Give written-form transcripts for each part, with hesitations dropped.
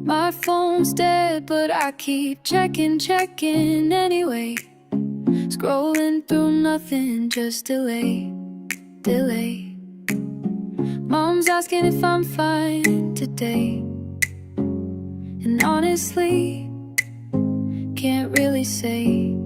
My phone's dead, but I keep checking anyway. Scrolling through nothing, just delay. Mom's asking if I'm fine today, and honestly, can't really say.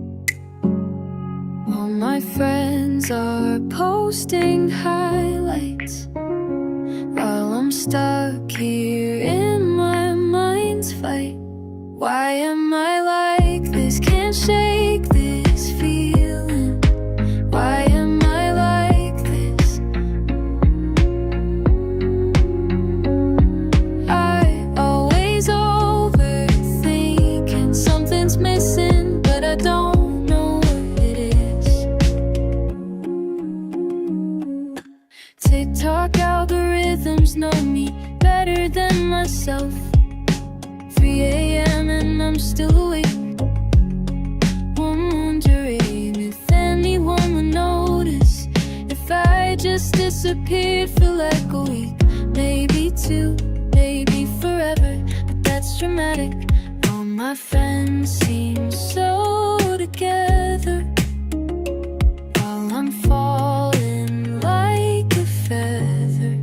All my friends are posting highlights while I'm stuck here in my mind's fight. Why am I like this? Can't shake this feeling. Why am I like this? I always overthink and something's missing, but I don't know what it is. TikTok algorithms know me better than myself. 3 a.m. and I'm still awake. Wondering if anyone would notice if I just disappeared for like a week. Maybe 2, maybe forever, but that's dramatic. All my friends seem so together while I'm falling like a feather.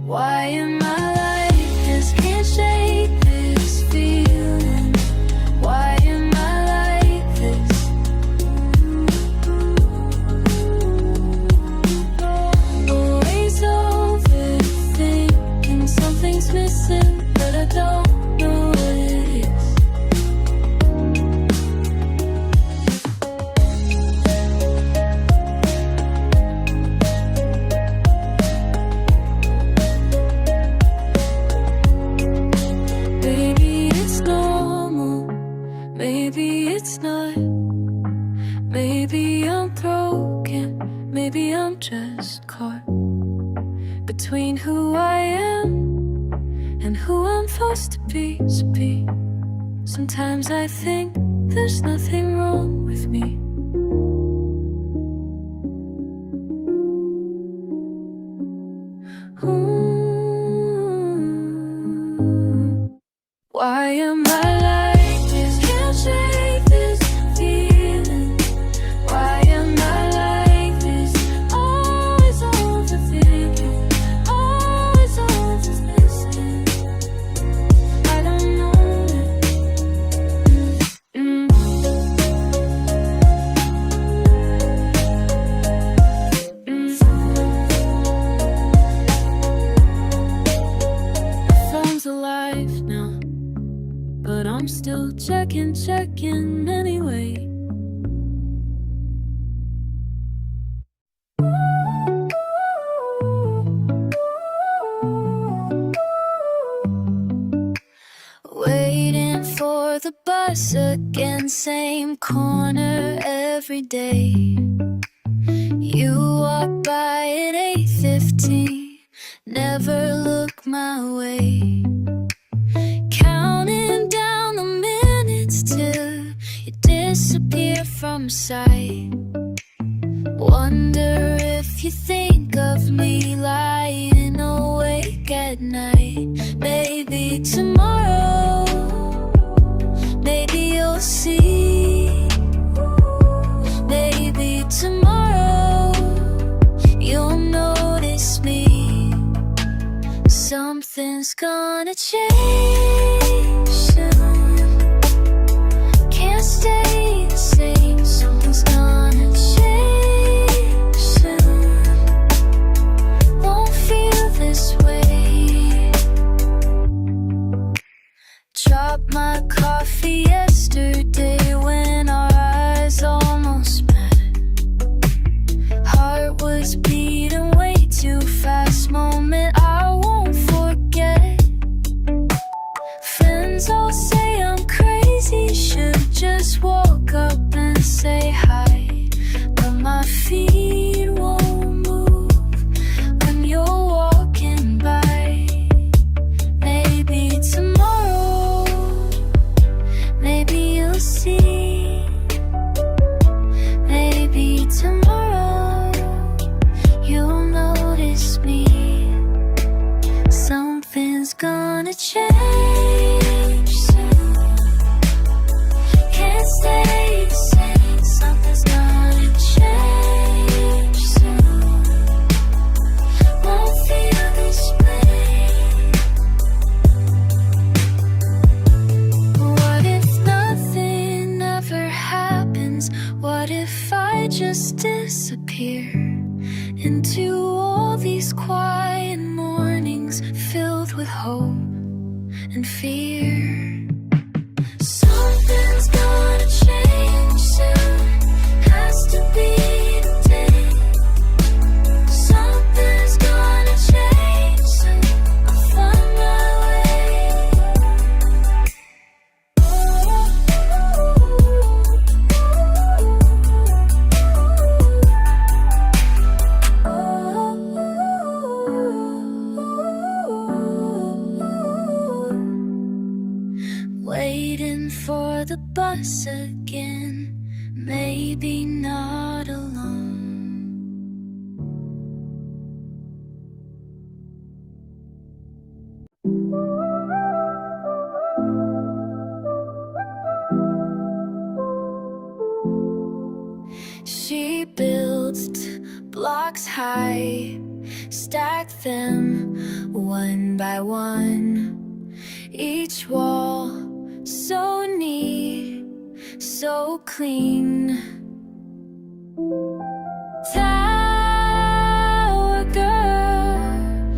Why am I like this? Can't shake this feeling. Why am I like this? Always overthinking, something's missing, but I don't know what it is. Maybe it's normal, maybe it's not. Maybe I'm broken, maybe I'm just caught between who I am and who I'm supposed to be. Sometimes I think there's nothing wrong with me. Why am I like this? Can't shake this feeling. Why am I like this? Always overthinking, always overlistening. I don't know My phone's alive now, but I'm still checking anyway. Waiting for the bus again, same corner every day. You walk by at 8:15, never look my way. Counting down the minutes till you disappear from sight. Wonder if you think of me lying awake at night. Maybe tomorrow, maybe you'll see. Maybe tomorrow you'll notice me. Something's gonna change soon. Can't stay the same. Something's gonna change soon. Won't feel this way. Dropped my coffee yesterday when our eyes almost met. Heart was beating way too fast. Moment I won't forget. Friends all say I'm crazy, should just walk up and say hi. But my feet won't move when you're walking by. Maybe tomorrow, maybe you'll see. Maybe tomorrow you'll notice me. Something's gonna change. disappear into all these quiet mornings filled with hope and fear. Something's gonna change soon, has to be today. Something's gonna change soon, I'll find my way. Waiting for the bus again, maybe not alone. She built blocks high, stacked them one by one. Each wall so neat, so clean. Tower girl,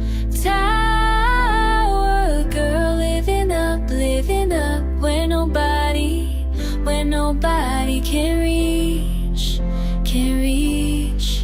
living up where nobody can reach, can reach.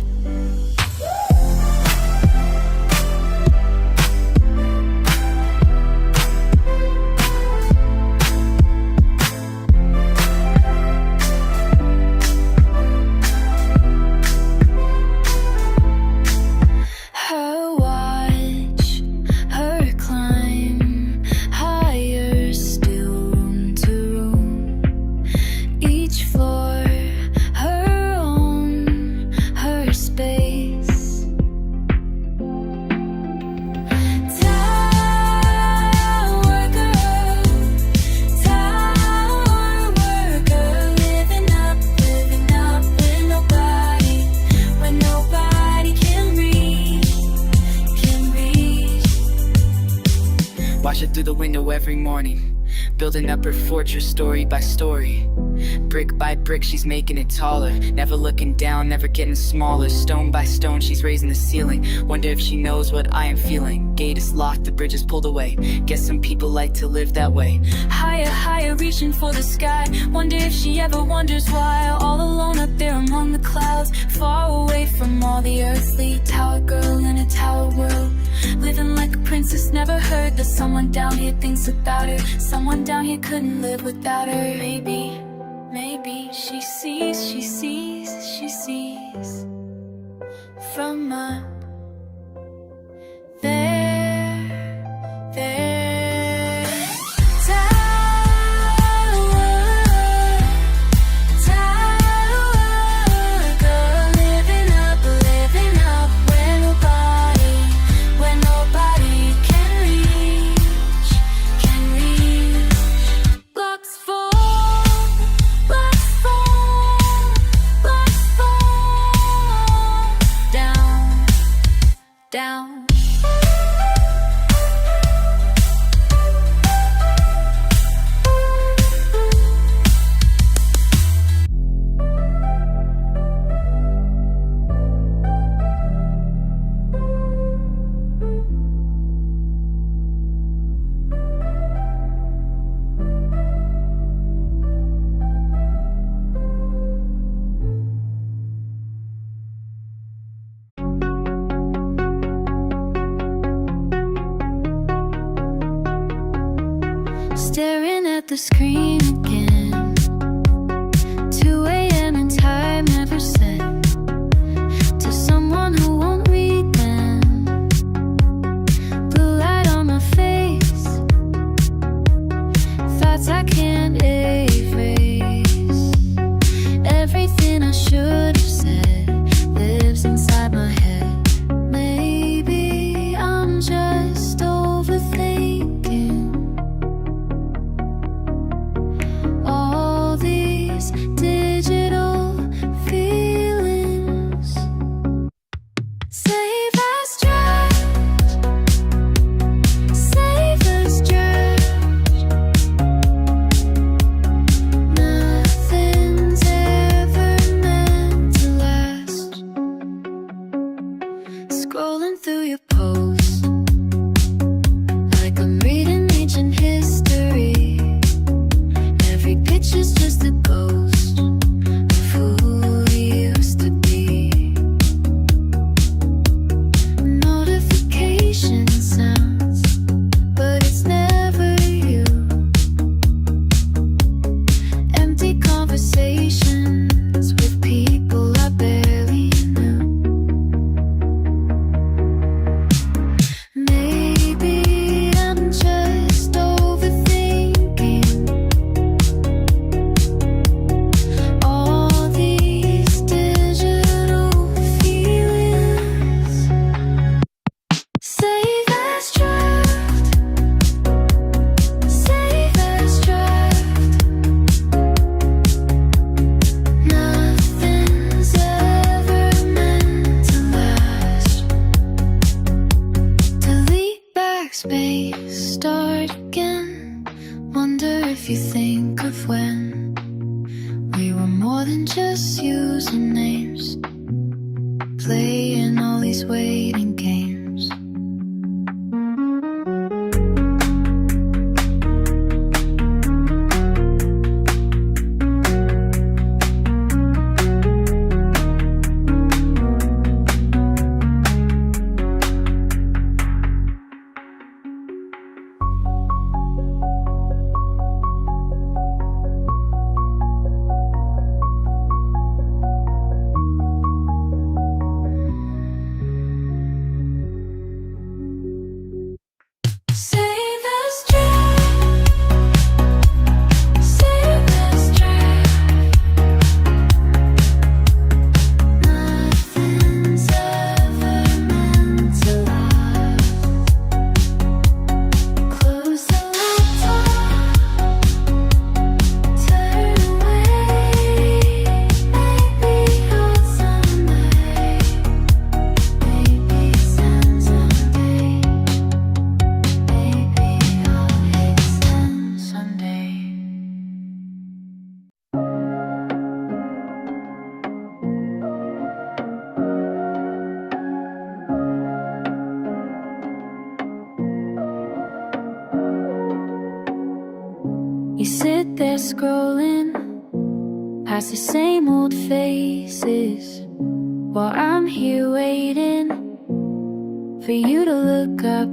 Watch it through the window every morning, building up her fortress story by story. Brick by brick, she's making it taller, never looking down, never getting smaller. Stone by stone, she's raising the ceiling. Wonder if she knows what I am feeling. Gate is locked, the bridge is pulled away. Guess some people like to live that way. Higher, higher, reaching for the sky. Wonder if she ever wonders why. All alone up there among the clouds, far away from all the earthly. Tower girl in a tower world, living like a princess. Never heard that someone down here thinks about her. Someone down here couldn't live without her. Maybe she sees from up there. Tower girl, living up where nobody can reach, blocks fall down. Staring at the screen again. 2 a.m. and time never set to someone who won't read them. Blue light on my face, thoughts I can't erase. Everything I should have said lives inside my head. Maybe I'm just overthinking all these digital feelings. Save us drive, save us drive. Nothing's ever meant to last. you think of when we were more than just using names, playing all these waiting games. Save as draft, save as draft. Nothing's ever meant to last. Close the laptop, turn away. Maybe on Sunday, maybe send someday. Maybe I'll extend someday. You sit there scrolling past the same old faces while I'm here waiting for you to look up.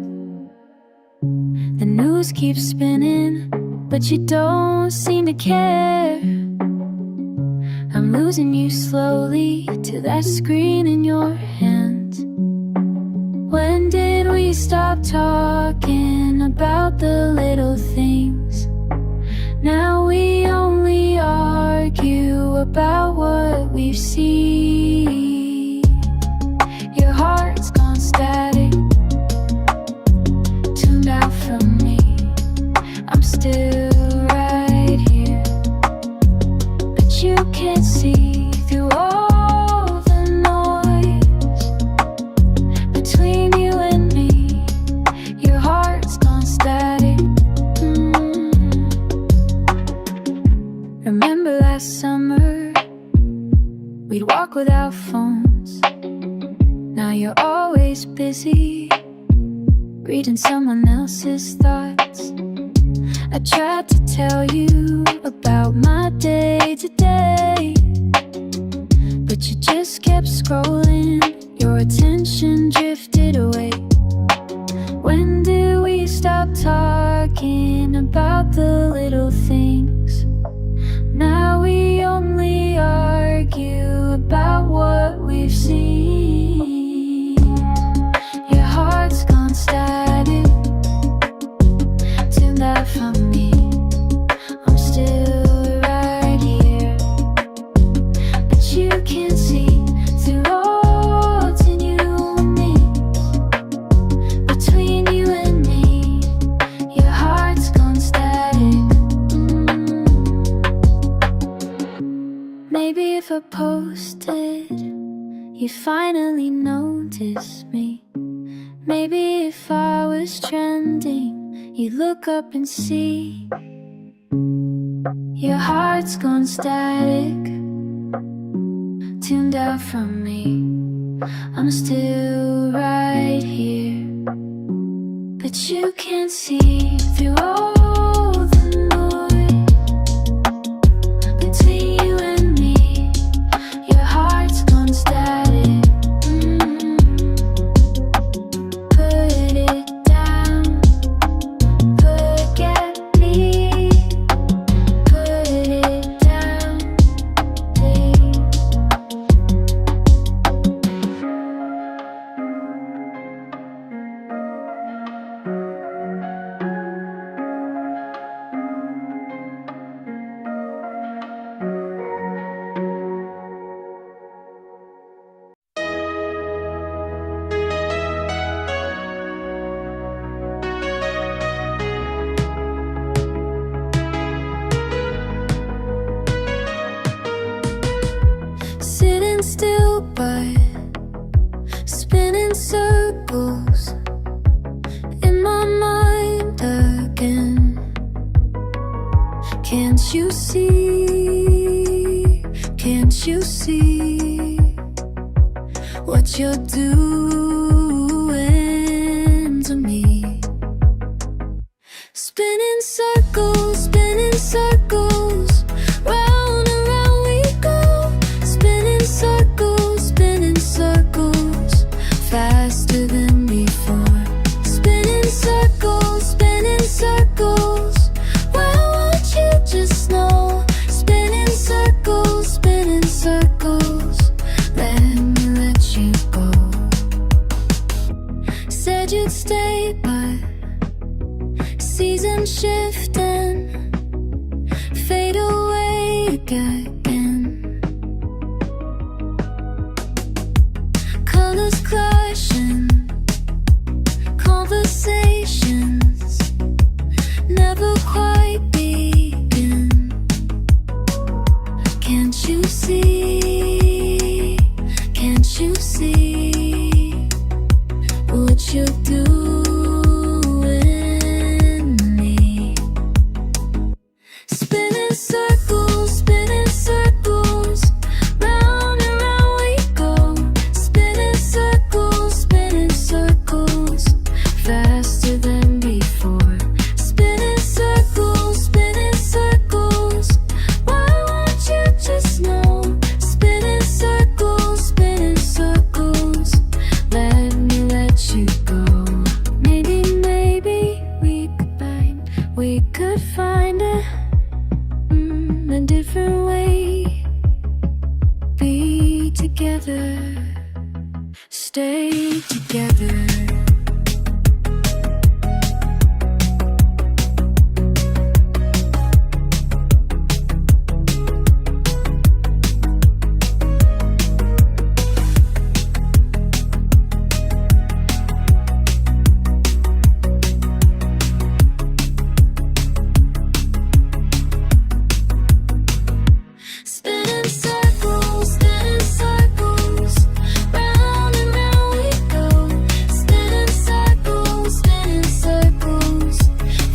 The news keeps spinning, but you don't seem to care. I'm losing you slowly to that screen in your hand. When did we stop talking about the little things? Now we only argue about what we've seen. Your heart's gone static, tuned out from me. I'm still right here, but you can't see through all the noise between you and me. Your heart's gone static. Remember last summer, we'd walk without phones. Now you're always busy reading someone else's thoughts. I tried to tell you about my day today, but you just kept scrolling. Your attention drifted away. When did we stop talking about the little things? Now we only argue about what we've seen. Your heart's gone static, tuned out from me. I'm still right here, but you can't see through all the new me. Between you and me, your heart's gone static. Maybe if I posted, you'd finally notice me. Maybe if I was trending, you'd look up and see. Your heart's gone static, tuned out from me. I'm still right here, but you can't see through all the noise between you and me. Your heart's gone static. Put it down, forget me. Put it down, please. Can't you see? Can't you see what you're doing to me? Spinning circles, round and round we go. Spinning circles, faster than before. Spinning circles, why won't you just know? Spinning circles, let me let you go. Said you'd stay, but seasons shift and fade away again. Colors clashing, conversations never quite begin. Can't you see? Can't you see what you do? Spinning circles, round and round we go. Spinning circles, faster than before. Spinning circles, why won't you just know? Spinning circles, let me let you go. Maybe we could find it a different way. Be together, stay together. Spinning circles, round and round we go. Spinning circles,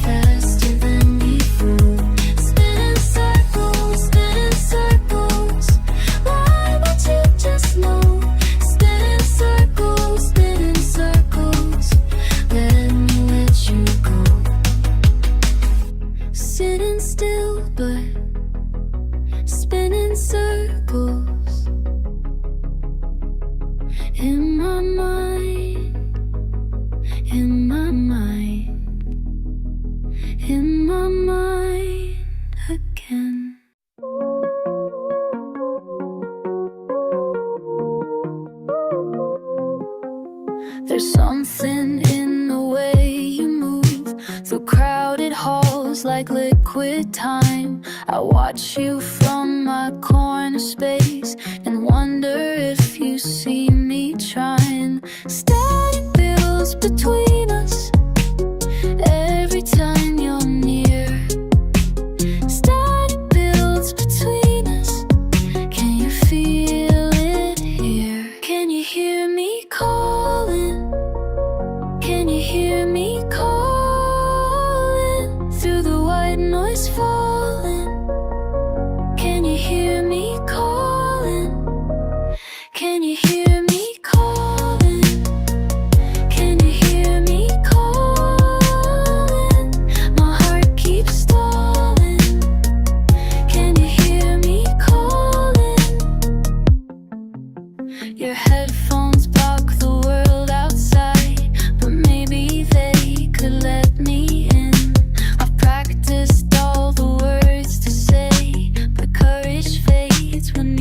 faster than before. Spinning circles, why won't you just know? Spinning circles, let me let you go. Sitting still, but spinning circles in my mind, in my mind, in my mind again. There's something in the way you move through crowded halls like liquid time. I watch you from my corner space and wonder if you see me trying. Static builds between us every time you're near. Static builds between us. Can you feel it here? Can you hear me calling? Can you hear me calling through the white noise falling? Can you hear me calling? Can you hear me calling? Can you hear me calling? My heart keeps stalling. Can you hear me calling? Your headphones block the world outside, but maybe they could let me in. I've practiced all the words to say, but courage fades when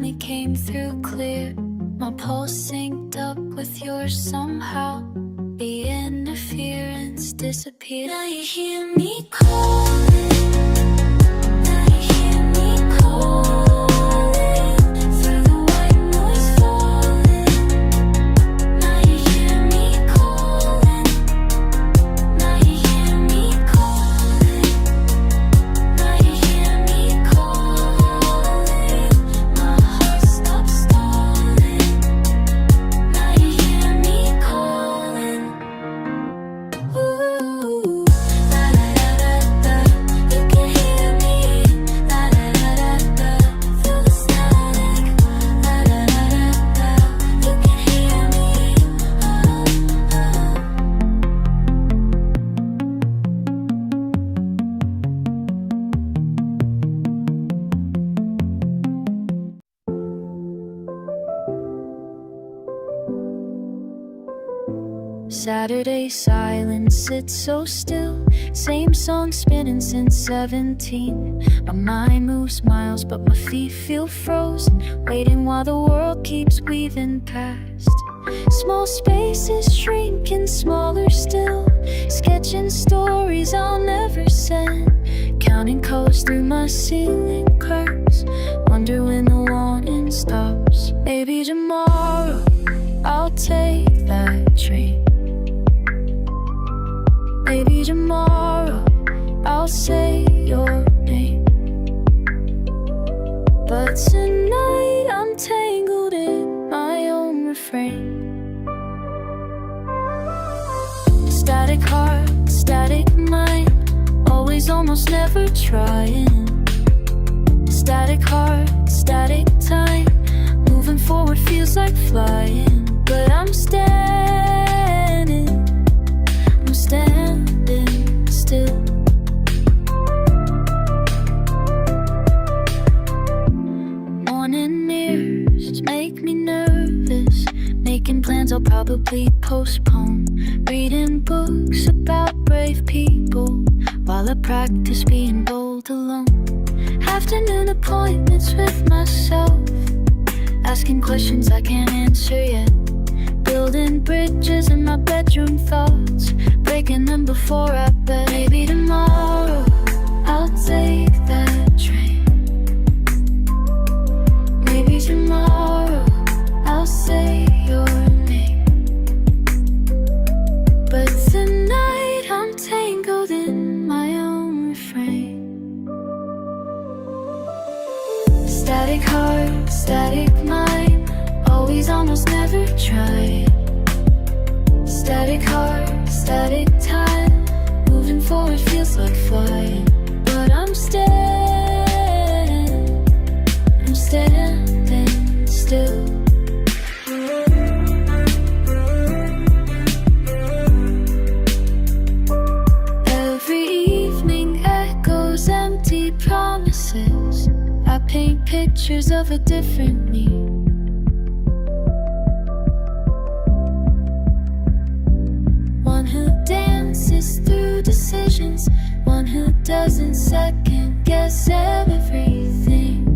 finally came through clear. My pulse synced up with yours somehow. The interference disappeared. Now you hear me calling. Now you hear me calling. Through the white noise falling. Now you hear me calling. Now you hear me calling. Now you hear me calling. My heart stops stalling. Now you hear me calling. Ooh, la da da da da. You can hear me. La da da da da. Through the static. La da da da da. You can hear me. Saturday silence sits so still. Same song spinning since 17. My mind moves miles, but my feet feel frozen. Waiting while the world keeps weaving past. Small spaces shrinking smaller still. Sketching stories I'll never send. Counting colors through my ceiling curves. Wonder when the warning stops. Maybe tomorrow I'll take that train. Maybe tomorrow I'll say your name. But tonight I'm tangled in my own refrain. Static heart, static mind. Always, almost never trying. Static heart, static time. Moving forward feels like flying. But I'm standing still. Morning mirrors make me nervous. Making plans I'll probably postpone. Reading books about brave people while I practice being bold alone. Afternoon appointments with myself. Asking questions I can't answer yet. Building bridges in my bedroom thoughts. Breaking them before I bed. Maybe tomorrow I'll take that train. Maybe tomorrow I'll say your name. But tonight I'm tangled in my own refrain. Static heart, static mind. Always, almost never try. Static heart, static time. Moving forward feels like flying. But I'm standing still. Every evening echoes empty promises. I paint pictures of a different me. One who dances through decisions. One who doesn't second guess everything.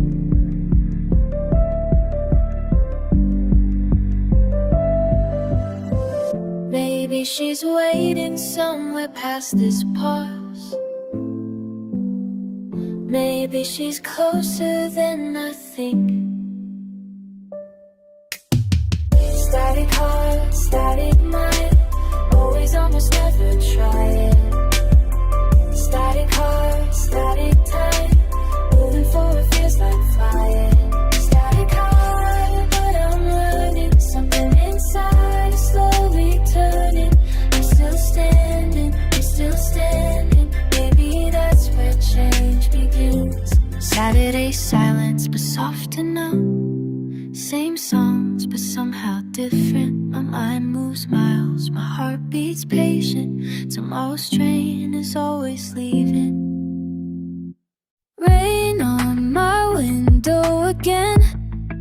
Maybe she's waiting somewhere past this pause. Maybe she's closer than I think. Static heart, static mind. Always, almost never try it. Static heart, static time. Moving forward feels like flying. Static heart, but I'm learning. Something inside is slowly turning. I'm still standing, maybe that's where change begins. Saturday silence, but soft enough. Same songs, but somehow different. My mind moves miles, my heart beats patient. Tomorrow's train is always leaving. Rain on my window again.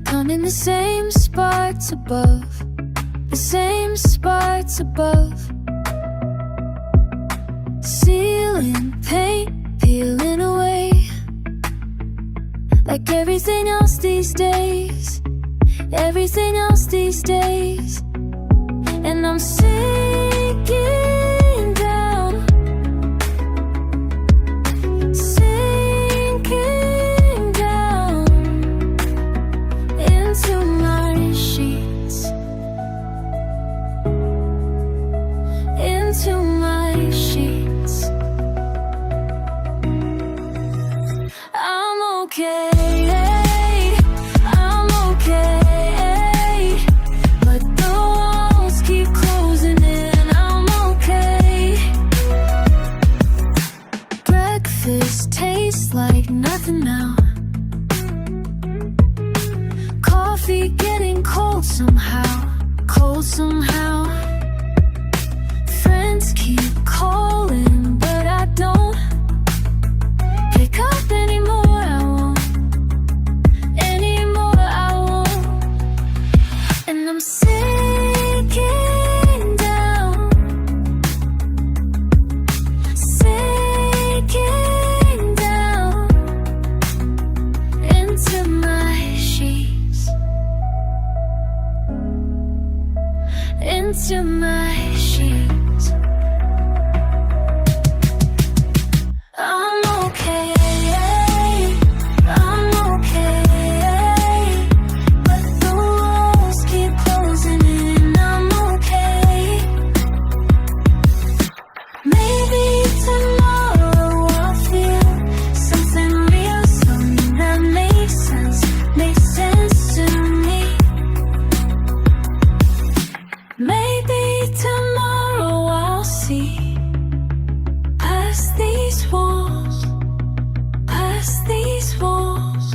Counting the same sparks above. The same sparks above. Ceiling paint peeling away. Like every everything else these days, everything else these days. And I'm sinking down, sinking down into my sheets, into my sheets. I'm okay, I'm okay, but the walls keep closing in. I'm okay. Breakfast tastes like nothing now. Coffee getting cold somehow, cold somehow. Friends keep calling, but I don't pick up anymore. I won't anymore. I won't. And I'm sinking down, sinking down into my sheets, into my sheets. I'm okay, I'm okay, but the walls keep closing in. I'm okay. Maybe tomorrow I'll feel something real, something that makes sense to me. Maybe tomorrow I'll see past these walls, past these walls.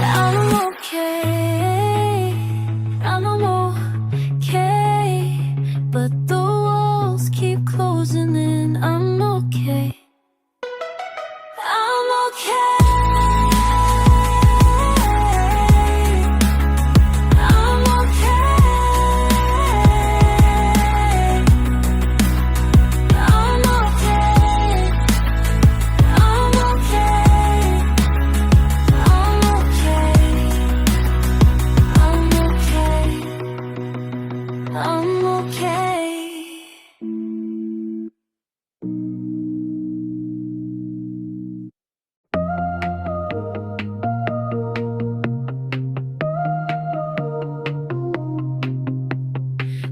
I'm okay, I'm okay, but the walls keep closing in. I'm okay, I'm okay, I'm okay, I'm okay, I'm okay, I'm okay, I'm okay, I'm okay.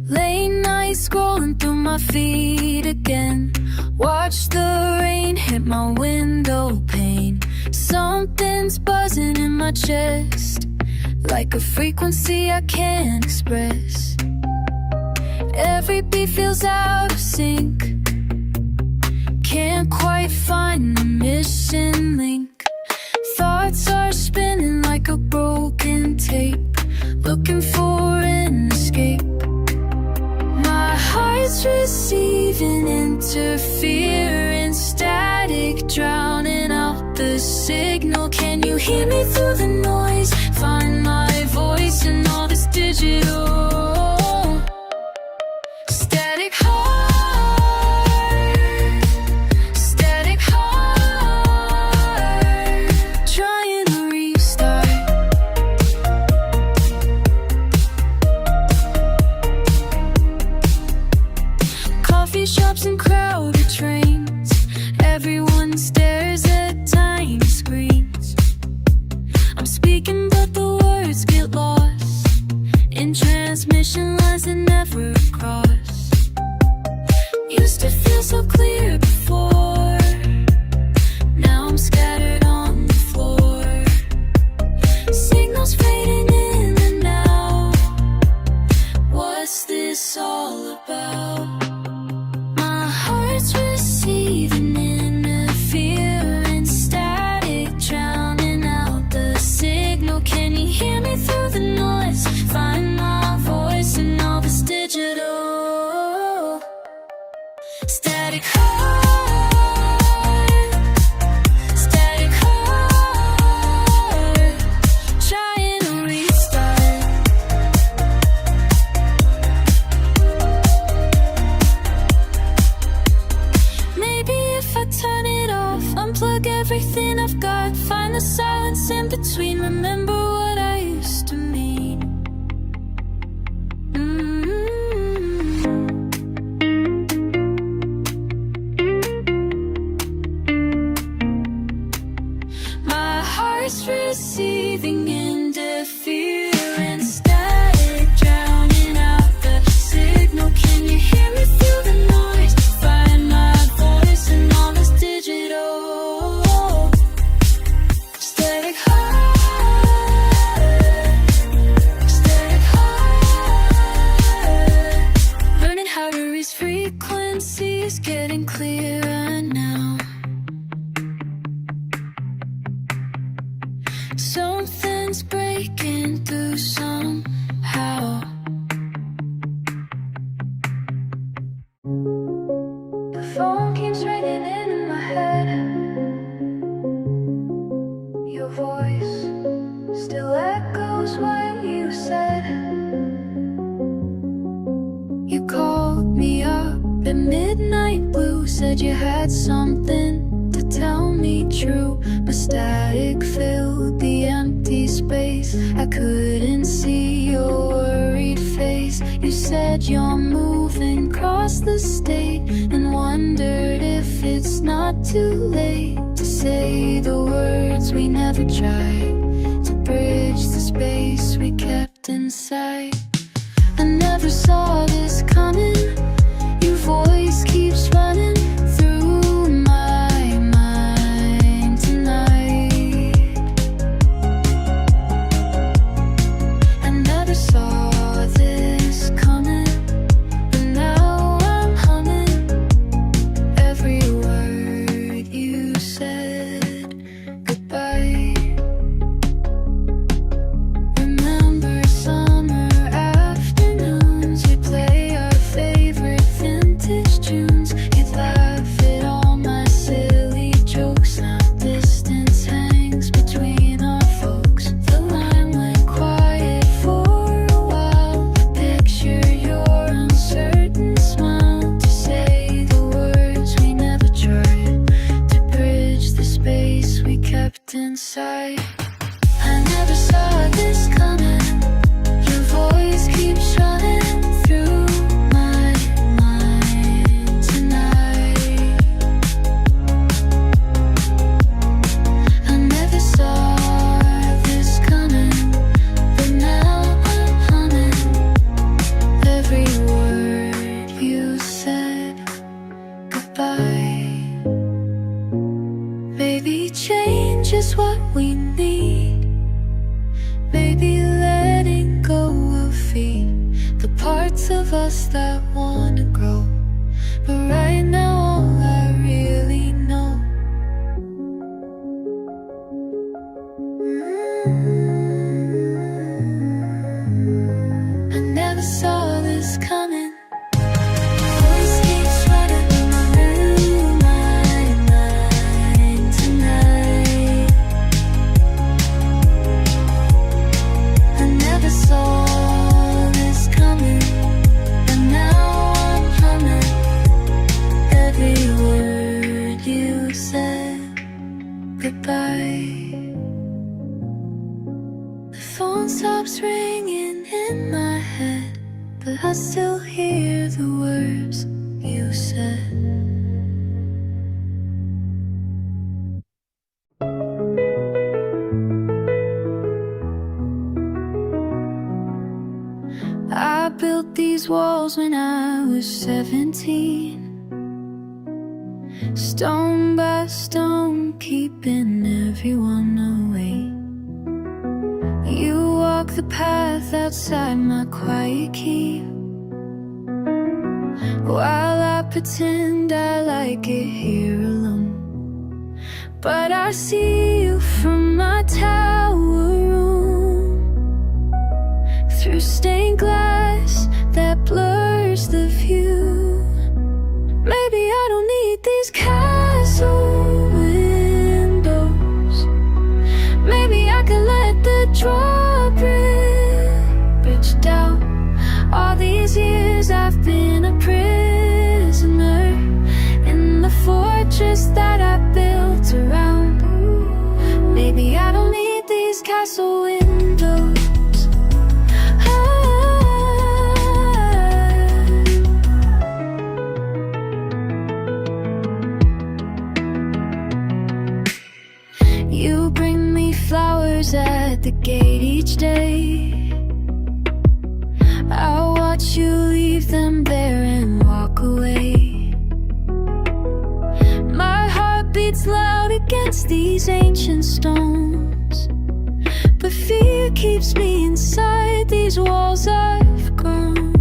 Late night scrolling through my feed again. Watch the rain hit my window pane. Something's buzzing in my chest, like a frequency I can't express. Every beat feels out of sync. Can't quite find the missing link. Thoughts are spinning like a broken tape, looking for an escape. My heart's receiving interference, static drowning out the signal. Can you hear me through the noise? Find my voice in all this digital. Static heart, static heart, trying to restart. Coffee shops and crowded trains, everyone stares at tiny screens. I'm speaking but the words get lost in transmission lines that never cross. Used to feel so clear before, now I'm scattered on the floor. Signals fading in and out. What's this all about? My heart's receiving said you had something to tell me true, but static filled the empty space. I couldn't see your worried face. You said you're moving across the state, and wondered if it's not too late to say the words we never tried, to bridge the space we kept inside. I never saw this coming. Your voice keeps running through my mind tonight. I never saw this coming, but now I'm humming every word you said goodbye. Remember summer afternoons, we'd play our favorite vintage tunes. You'd laugh at all my silly jokes. Now distance hangs between our folks. The line went quiet for a while. Picture your uncertain smile, to say the words we never tried, to bridge the space we kept inside. I never saw this coming. Your voice keeps running through my mind tonight. I never saw this coming, but now I'm humming every word you said goodbye. Maybe change is what we need. Maybe letting go of the parts of us that wanna grow. But right now all I really know, I never saw this coming. Voice keeps running through my mind tonight. I never saw this coming, and now I'm humming every word you said goodbye. The phone stops ringing in my head, but I still hear the words you said. I built these walls when I was 17, stone by stone, keeping everyone away. You walk the path outside my quiet keep, while I pretend I like it here alone. But I see you from my tower room, through stained glass that blurs the view. Maybe I don't need these castle windows. Maybe I could let the drawbridge down. All these years I've been a prisoner in the fortress that I built around. Maybe I don't need these castle windows. You bring me flowers at the gate each day. I'll watch you leave them there and walk away. My heart beats loud against these ancient stones, but fear keeps me inside these walls I've grown.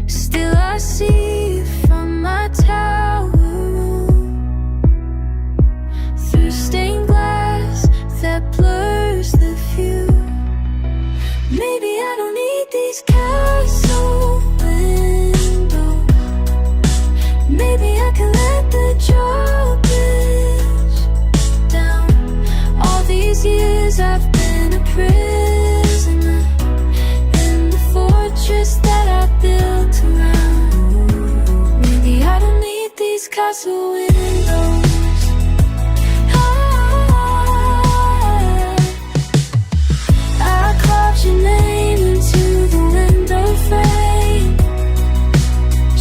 Still I see you from my tower room, through stained glass that blurs the view. Maybe I don't need these castle windows. Maybe I can let the drawbridge down. All these years I've been a prisoner in the fortress that I built around. Maybe I don't need these castle castle windows. I carved your name into the window frame,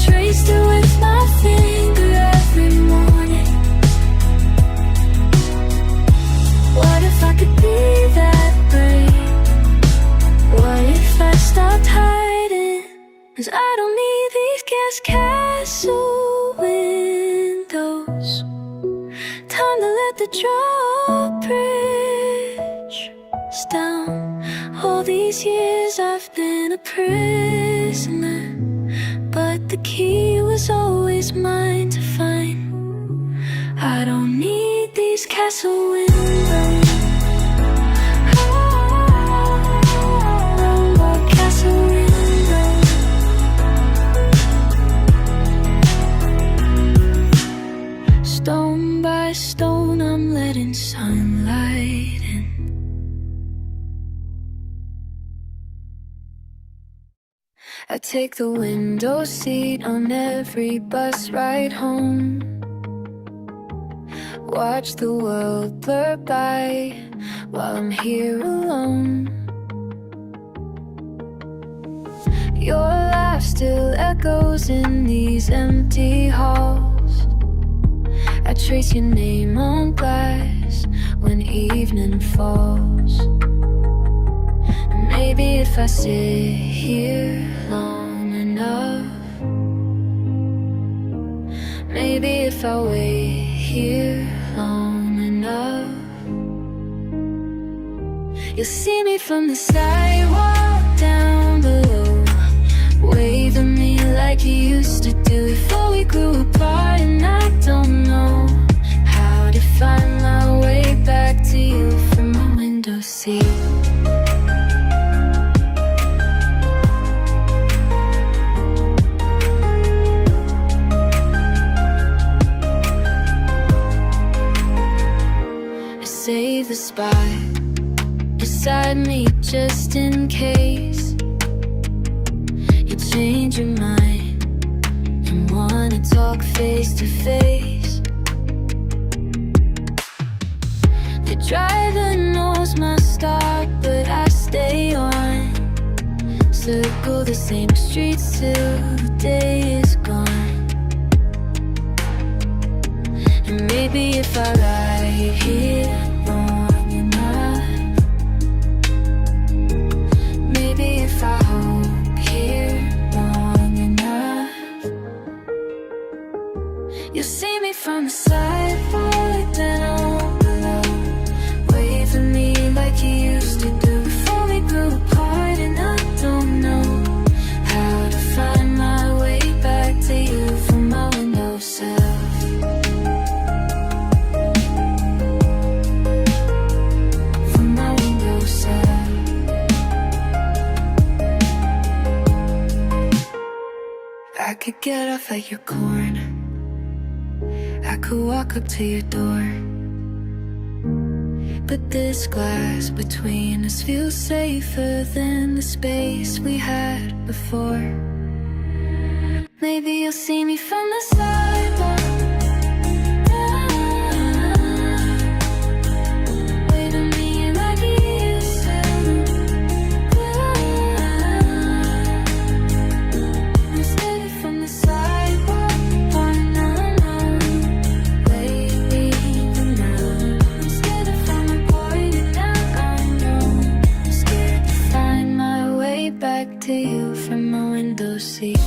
traced it with my finger every morning. What if I could be that brave? What if I stopped hiding? 'Cause I don't need these castle windows. Time to let the drawbridge down. All these years I've been a prisoner, but the key was always mine to find. I don't need these castle windows. Castle windows. Stone by stone I'm letting sunlight in. I take the window seat on every bus ride home. Watch the world blur by while I'm here alone. Your laugh still echoes in these empty halls. I trace your name on glass when evening falls. And maybe if I sit here long enough, maybe if I wait here long enough, you'll see me from the sidewalk down below, wave at me like you used to do before we grew apart. And I don't know how to find my way back to you from my window seat. Save the spot beside me just in case you change your mind and wanna talk face to face. The driver knows my stop, but I stay on. Circle the same streets till the day is gone. And maybe if I ride here long enough, maybe if I hope here long enough, you'll see me from the sidewalk down below, wave at me like you used to do before we grew apart. And I don't know how to find my way back to you from my windowsill. I could get off at your corner, I could walk up to your door, but this glass between us feels safer than the space we had before. Maybe you'll see me from the sidewalk, wave at me like you used to. Instead of from the sidewalk, lately now. Instead of from the pointed down, I know I'm scared to find my way back to you from my window seat.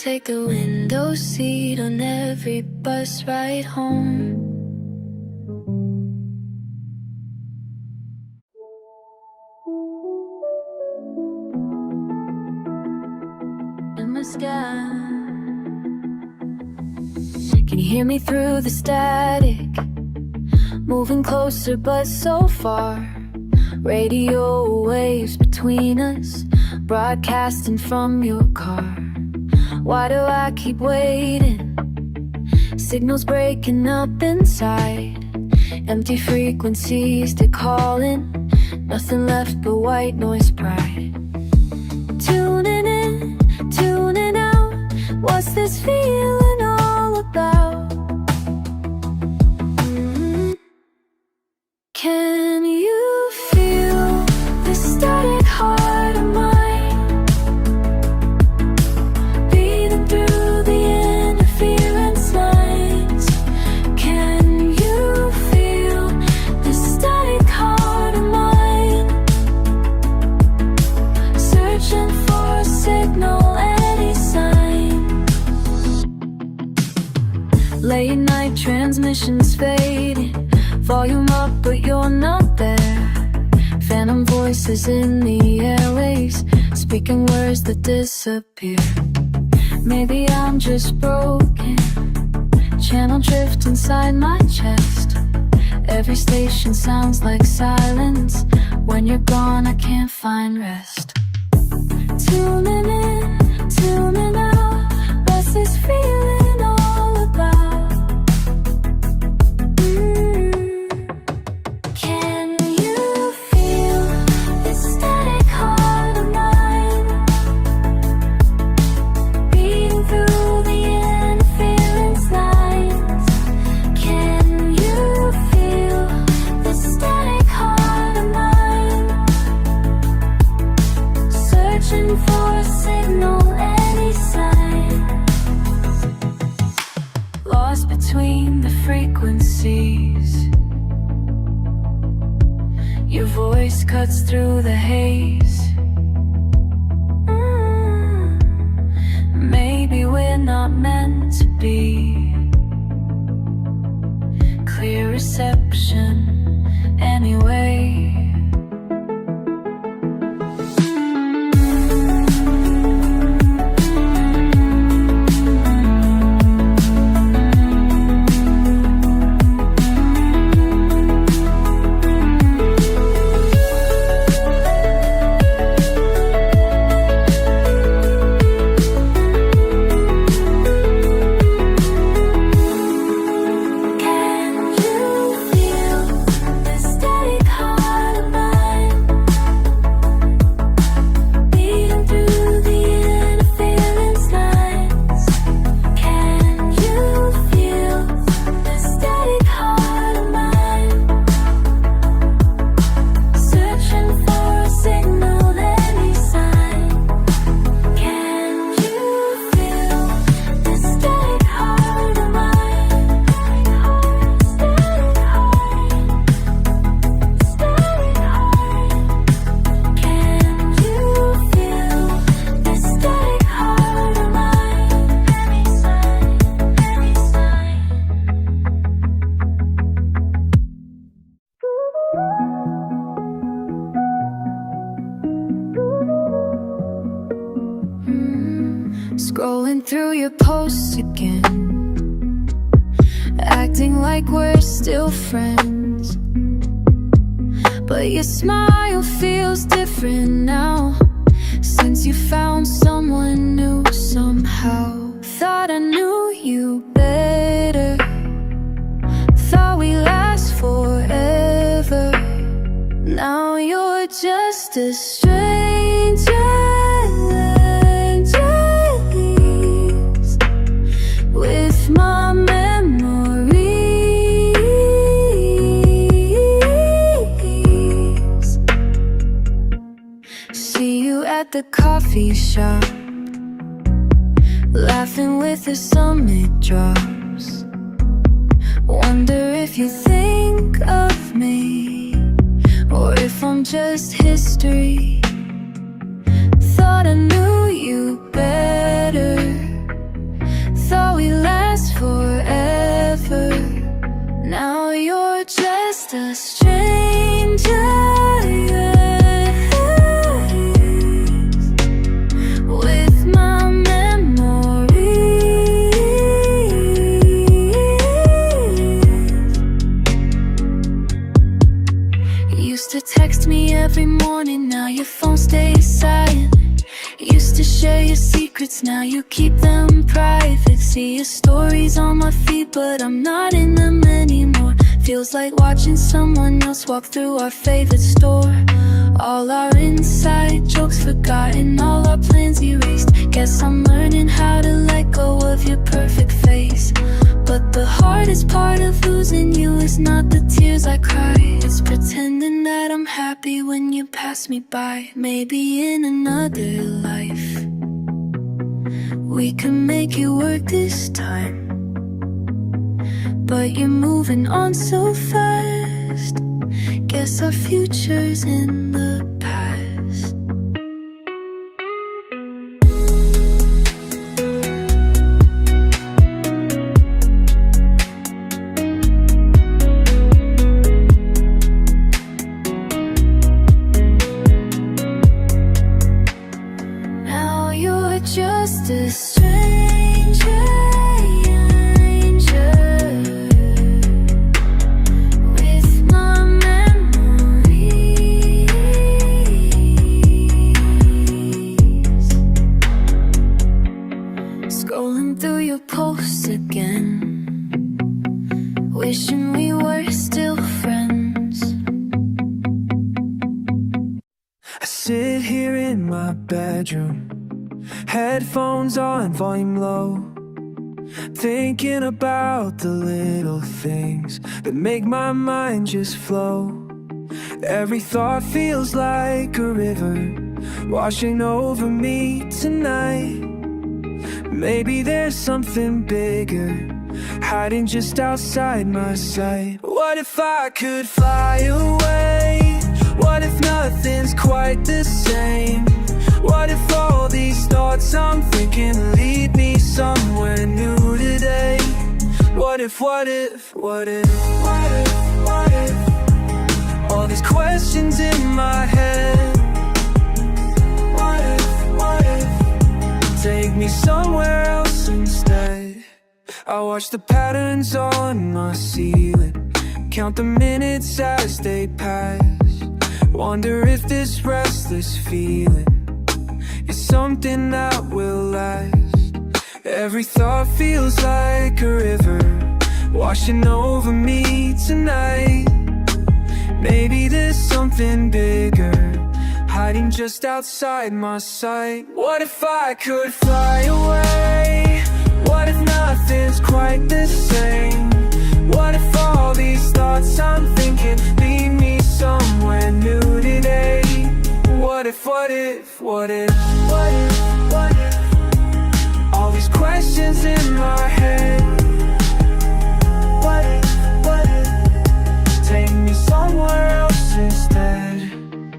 Take a window seat on every bus ride home. In my sky, can you hear me through the static? Moving closer but so far. Radio waves between us, broadcasting from your car. Why do I keep waiting? Signals breaking up inside. Empty frequencies, they're calling. Nothing left but white noise pride. Tuning in, tuning out. What's this feeling all about? Can you feel the static heart of mine beating through the interference lines? Can you feel the static heart of mine searching for a signal, any sign? Late night transmissions fading, volume up but you're not there. Phantom voices in the airwaves, speaking words that disappear. Maybe I'm just broken, channel drift inside my chest. Every station sounds like silence. When you're gone I can't find rest. Tuning in, tuning out. What's this feeling all about? Can you feel the static heart of mine beating through the interference lines? Can you feel the static heart of mine searching for a signal, any sign? Lost between the frequencies, your voice cuts through the haze. Maybe we're not meant to be. Clear reception anyway. Scrolling through your posts again, acting like we're still friends. But your smile feels different now, since you found someone new somehow. Thought I knew you better, thought we last forever. Now you're just a stranger. With my memories. See you at the coffee shop, laughing with the summit drops. Wonder if you think of me, or if I'm just history. Thought I knew you better, thought we last forever. Now you're just a stranger. With my memories. You used to text me every morning, now your phone stays silent. Used to share your secrets, now you keep them private. See your stories on my feed, but I'm not in them anymore. Feels like watching someone else walk through our favorite store. All our inside jokes forgotten, all our plans erased. Guess I'm learning how to let go of your perfect face. But the hardest part of losing you is not the tears I cry. It's pretending that I'm happy when you pass me by. Maybe in another life we can make it work this time. But you're moving on so fast. Guess our future's in the past. Now you're just a stranger. Scrolling through your posts again, wishing we were still friends. I sit here in my bedroom, headphones on, volume low, thinking about the little things that make my mind just flow. Every thought feels like a river washing over me tonight. Maybe there's something bigger hiding just outside my sight. What if I could fly away? What if nothing's quite the same? What if all these thoughts I'm thinking lead me somewhere new today? What if, what if, what if, what if, what if? All these questions in my head. What if, what if? Take me somewhere else instead. I watch the patterns on my ceiling, count the minutes as they pass. Wonder if this restless feeling is something that will last. Every thought feels like a river washing over me tonight. Maybe there's something bigger hiding just outside my sight. What if I could fly away? What if nothing's quite the same? What if all these thoughts I'm thinking lead me somewhere new today? What if, what if, what if, what if, what if? All these questions in my head. What if, what if? Take me somewhere else instead.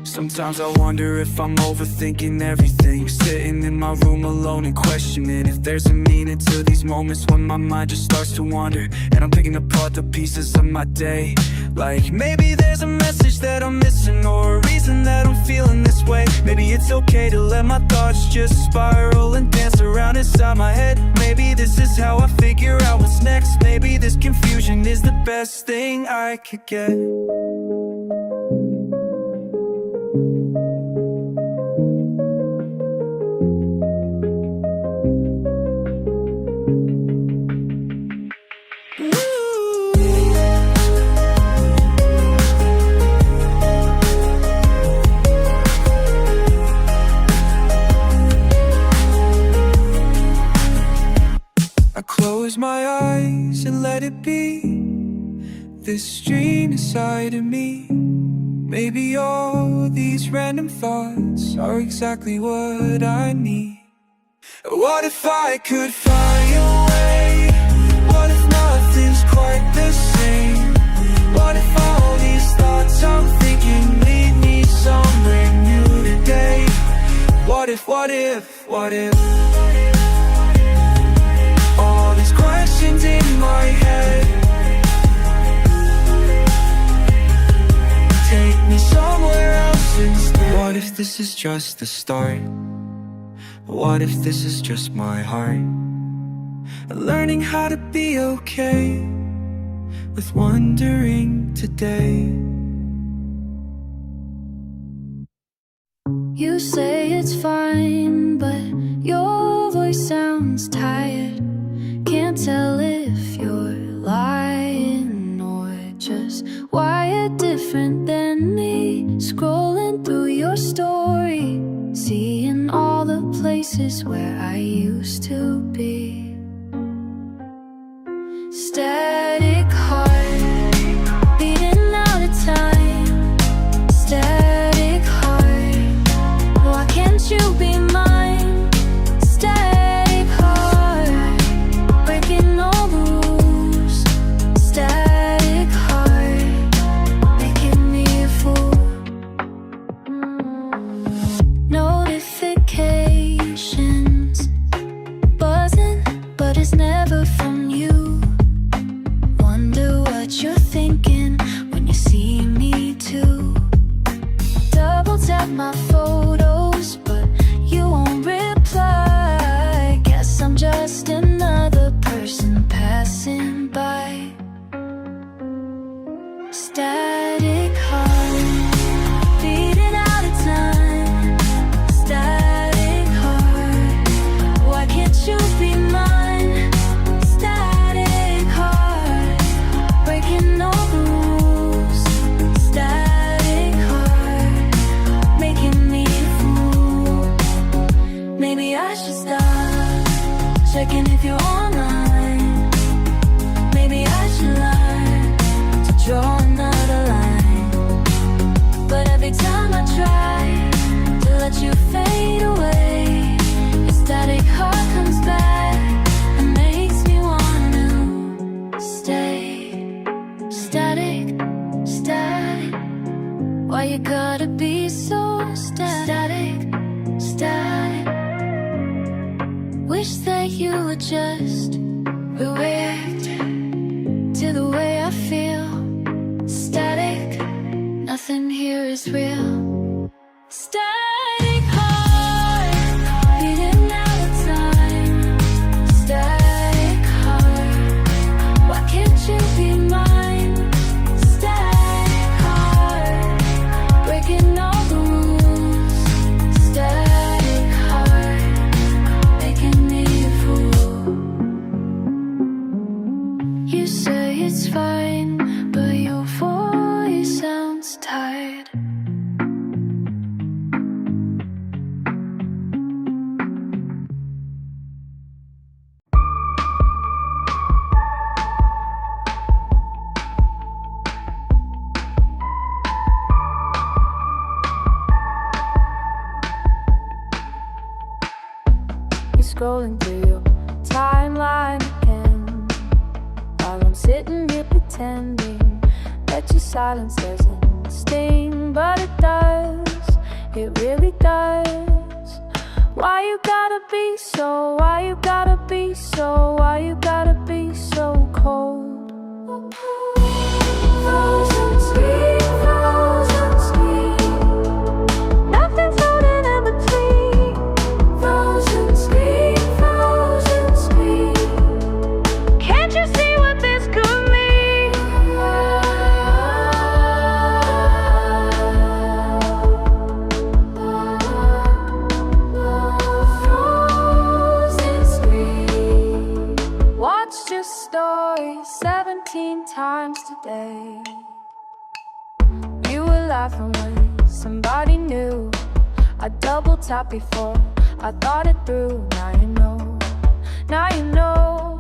Sometimes I wonder if I'm overthinking everything, sitting in my room alone and questioning if there's a meaning to these moments when my mind just starts to wander, and I'm picking apart the pieces of my day. Like maybe there's a message that I'm missing, or a reason that I'm feeling this way. Maybe it's okay to let my thoughts just spiral and dance around inside my head. Maybe this is how I figure out what's next. Maybe this confusion is the best thing I could get. I close my eyes and let it be, this dream inside of me. Maybe all these random thoughts are exactly what I need. What if I could fly away? What if nothing's quite the same? What if all these thoughts I'm thinking lead me somewhere new today? What if, what if, what if? All these questions in my head. Take me somewhere else instead. What if this is just the start? What if this is just my heart learning how to be okay with wondering today? You say it's fine, but your voice sounds tired. Can't tell if you're lying or just is where I used to be. Static heart, beating out of time. Static heart, why can't you be mine? Static heart, breaking all the rules. Static heart, making me a fool. Notifications buzzing, but it's never from you. Wonder what you're thinking when you see me too. Double tap my photos, but you won't reply. Guess I'm just another person passing by. Static heart, beating out of time. Static heart, why can't you be mine? Static heart, breaking all the rules. Static heart, making me a fool. Maybe I should stop checking if you're online. Maybe I should learn to draw another line. But every time I try to let you fade away, your static heart comes back and makes me wanna stay. Static, static, why you gotta be so static, static? Wish that you would just react to the way I feel. Static, nothing here is real. Static heart, beating out of time. Static heart, why can't you be mine? Static heart, breaking all the rules. Static heart, making me a fool. You say it's fine, but your voice sounds tired. You're scrolling through your timeline again, while I'm sitting here pretending that your silence doesn't sting, but it does, it really does. Why you gotta be so, why you gotta be so, why you gotta be so cold? Frozen sweet, frozen sweet, nothing's holding in between. Frozen sweet, frozen sweet, can't you see what this could mean? Frozen sweet, watched your story 17 times today. You were laughing when somebody new. I double tap before I thought it through. Now you know, now you know.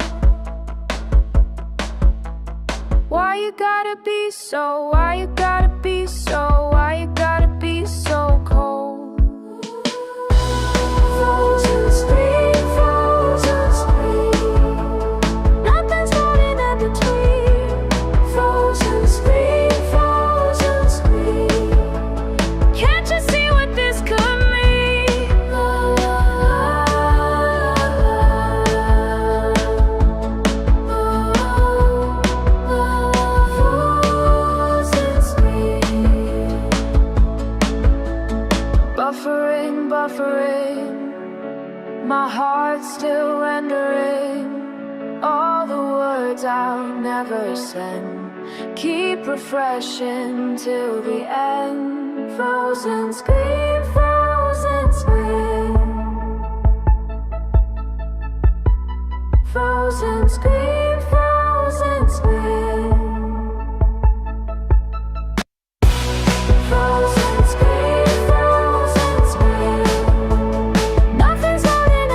Why you gotta be so, why you gotta be so, why you gotta be so cold? Frozen sweet, frozen sweet, nothing's holding in between. Frozen sweet, frozen sweet, can't you see what this could mean? Frozen sweet, buffering, buffering, my heart's still rendering all the words I'll never send. Keep refreshing till the end. Frozen scream, frozen scream, frozen scream, frozen scream. Frozen scream, frozen scream, nothing's holding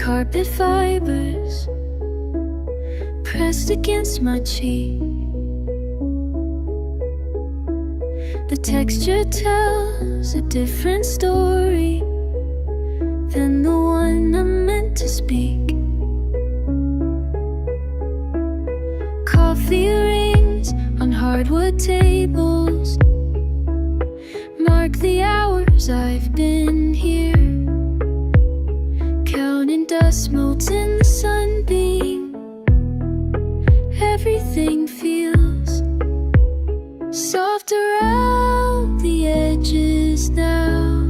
carpet fibers pressed against my cheek. The texture tells a different story than the one I'm meant to speak. Coffee rings on hardwood tables mark the hours I've been here, counting dust motes in the sunbeam. Everything feels soft around the edges now,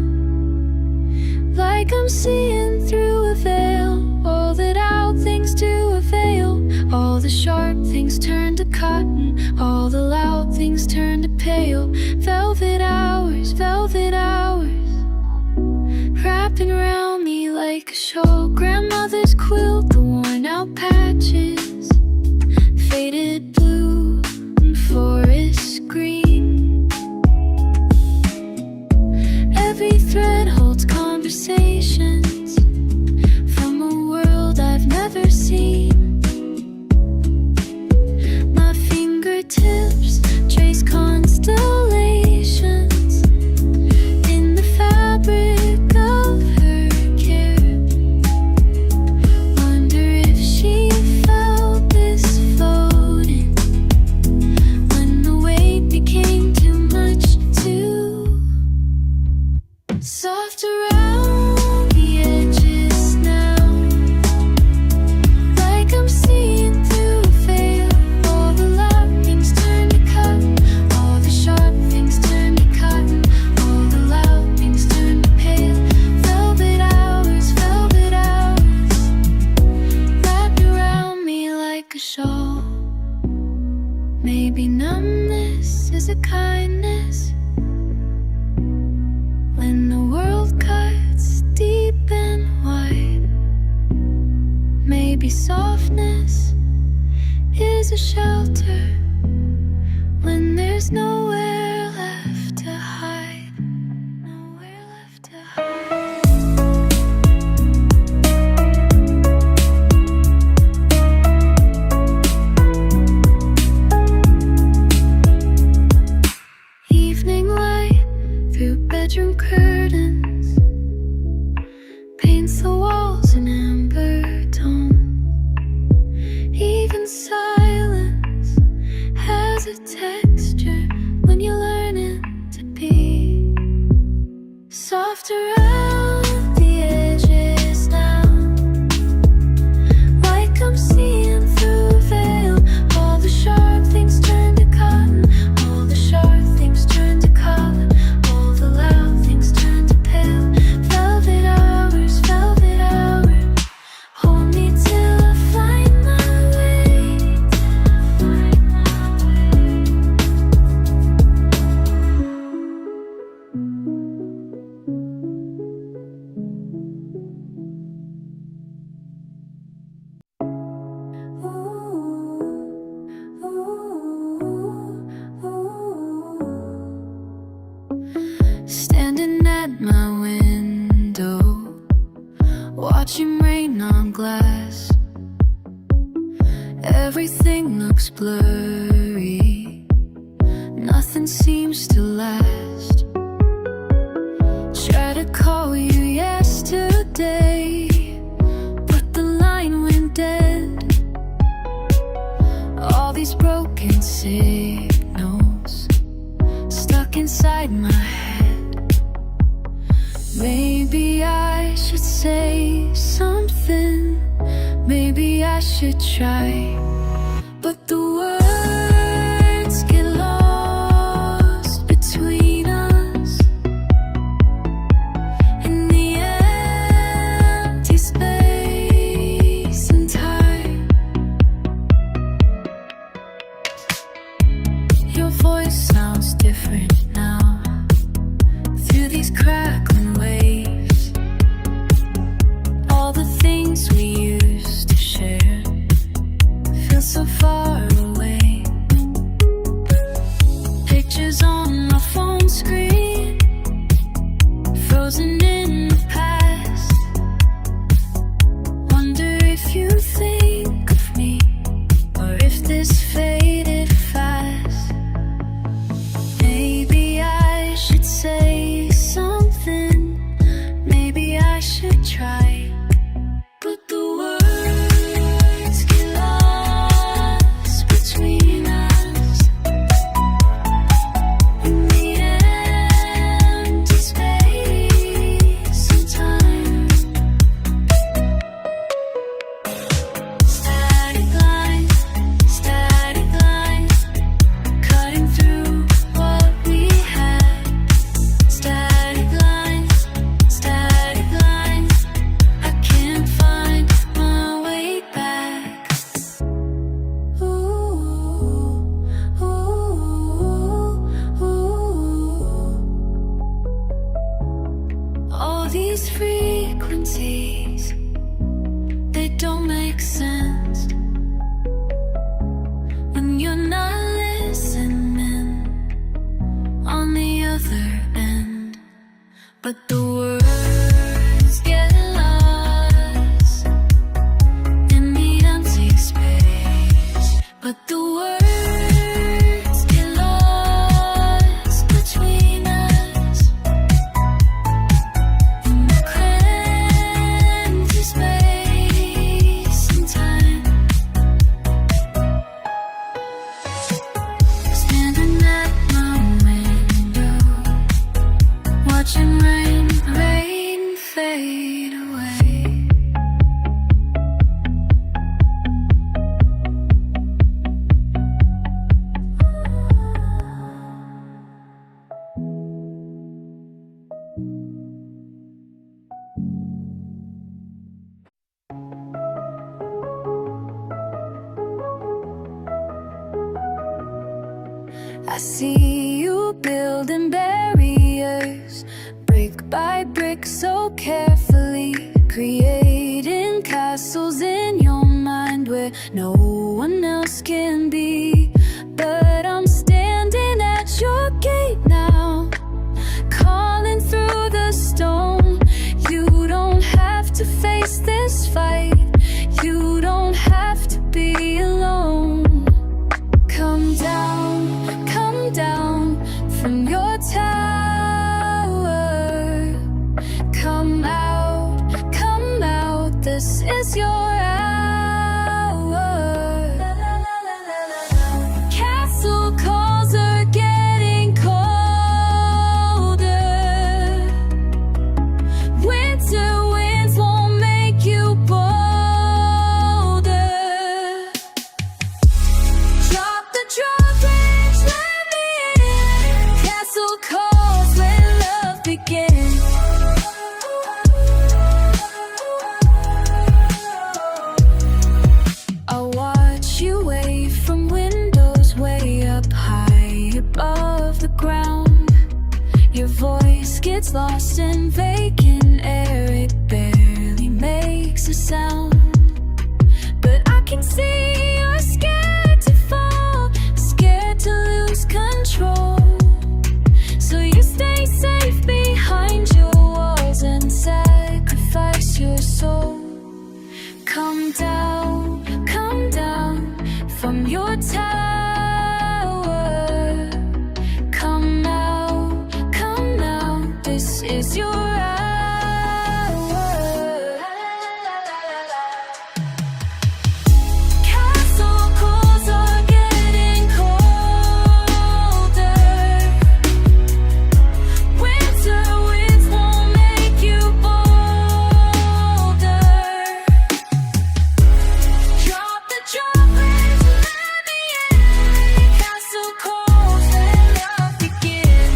like I'm seeing through a veil. All that out things to avail, all the sharp things turn to cotton, all the loud things turn to pale. Velvet hours, wrapping around me like a shawl. Grandmother's quilt, the worn out patches, faded blue and forest green. Every thread holds conversations from a world I've never seen. My fingertips trace constellations in the fabric of her care. Wonder if she felt this floating when the weight became too much, too soft around the edges now, like I'm seeing through a veil. All the loud things turn to cotton, all the sharp things turn to cotton, all the loud things turn to pale. Velvet hours, wrapped around me like a shawl. Maybe numbness is a kindness when the world cuts deep and wide. Maybe softness is a shelter when there's nowhere left to hide. Nowhere left to hide. Evening light through bedroom curtains paints the walls in amber tone. Even silence has a texture when you're learning to be soft around the edges now, like I'm seeing through a veil. All the sharp things turn to cotton, all the sharp things turn to cotton, all the loud things turn to pale. Velvet hours, hold me till I find my way. Standing at my window, watching rain on glass. Everything looks blurry, nothing seems to last. Tried to call you yesterday, but the line went dead. All these broken signals stuck inside my head. Maybe I should say something, maybe I should try, but the words get lost between us in the empty space and time. Your voice sounds different now through these crackling waves. All the things we used to share but the words get lost in the empty space. But the words get lost between us in the empty space and time. Standing at my window, watching rain fade away. I see you building barriers, brick by brick, so carefully, creating castles in your mind where no one else can be. But I'm standing at your gate now, calling through the stone. You don't have to face this fight, you don't have to be alone. Come down from your tower. Come out, this is your hour. Castle calls are getting colder. Winter winds won't make you bolder. Drop the drawbridge, let me in. Castle calls, let love begin. I'll watch you wave from windows way up high above the ground. Your voice gets lost in vacant air, it barely makes a sound. But I can see you're scared to fall, scared to lose control. So you stay safe behind your walls and sacrifice your soul. Come down from your tower. Come out, this is your hour. Castle calls are getting colder. Winter winds won't make you bolder. Drop the drawbridge, let me in. Castle calls, let love begin.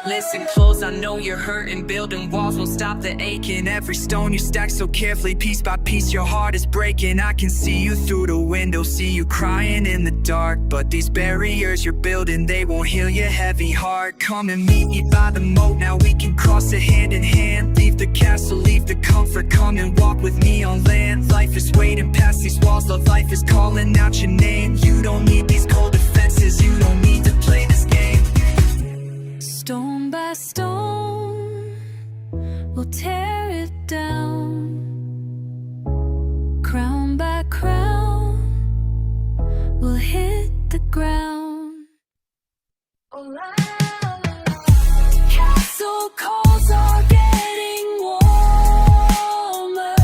Listen close, I know you're hurting. Building walls won't stop the aching. Every stone you stack so carefully, piece by piece your heart is breaking. I can see you through the window, see you crying in the dark. But these barriers you're building, they won't heal your heavy heart. Come and meet me by the moat, now we can cross it hand in hand. Leave the castle, leave the comfort, come and walk with me on land. Life is waiting past these walls, love life is calling out your name. You don't need these cold defenses, you don't need to play this game. Stone by stone, we'll tear it down. Crown by crown, we'll hit the ground. Castle calls are getting warmer.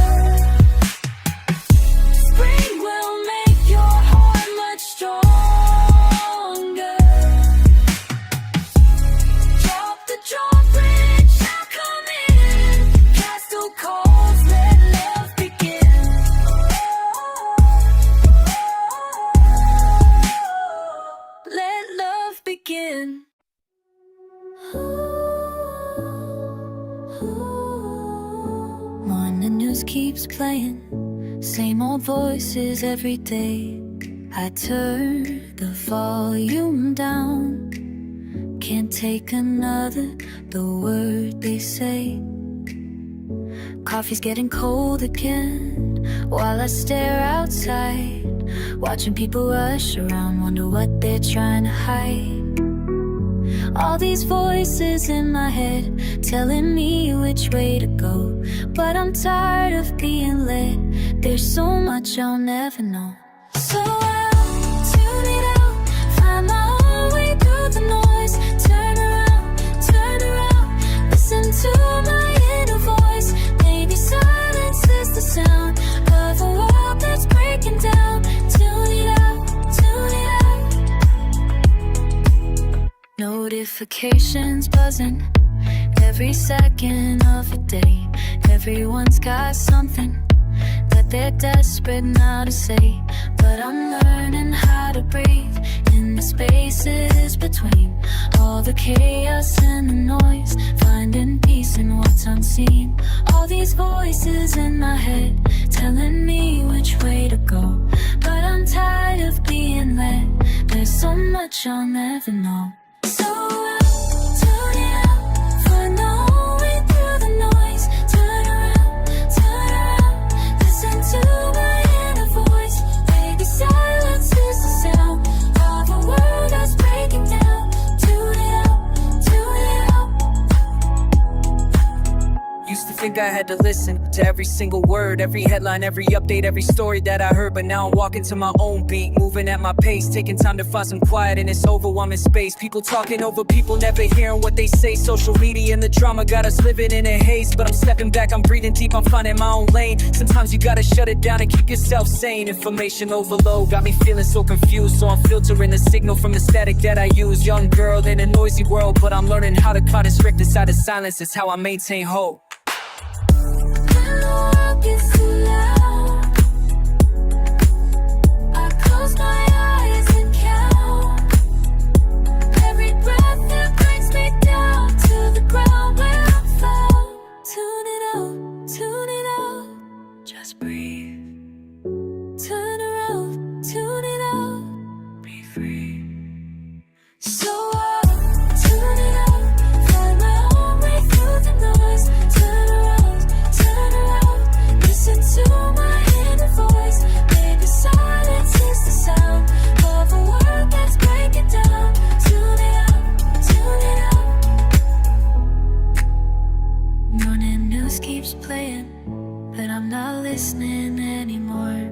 Spring will make your heart much stronger. Drop the drawbridge, now come in. Castle calls, let love begin. Let love begin. Morning news keeps playing, same old voices every day. I turn the volume down, can't take another, the word they say. Coffee's getting cold again, while I stare outside, watching people rush around, wonder what they're trying to hide. All these voices in my head telling me which way to go, but I'm tired of being led. There's so much I'll never know. So I'll tune it out, find my own way through the noise. Turn around, listen to my inner voice. Maybe silence is the sound of a world that's breaking down. Tune it out, tune it out. Notifications buzzing every second of the day. Everyone's got something that they're desperate now to say, but I'm learning how to breathe in the spaces between all the chaos and the noise, finding peace in what's unseen. All these voices in my head telling me which way to go, but I'm tired of being led. There's so much I'll never know. So I'll tune it out, find my own way through the noise. Turn around, listen to my inner voice. Maybe silence is the sound of a world that's breaking down. Tune it out, tune it out. Used to think I had to listen to every single word, every headline, every update, every story that I heard. But now I'm walking to my own beat, moving at my pace, taking time to find some quiet in this overwhelming space. People talking over people, never hearing what they say. Social media and the drama got us living in a haze, but I'm stepping back, I'm breathing deep, I'm finding my own lane. Sometimes you gotta shut it down and keep yourself sane. Information overload got me feeling so confused, so I'm filtering the signal from the static that I use. Young girl in a noisy world, but I'm learning how to find a strict inside the silence. It's how I maintain hope. When the world gets too loud, I close my eyes and count every breath that brings me down to the ground where I'm found. Tune it out, just breathe. Turn around, tune it out, be free. So I'll tune it out, find my own way through the noise. Turn around, listen to my inner voice. Maybe silence is the sound of a world that's breaking down. Tune it out, tune it out. Morning news keeps playing, but I'm not listening anymore.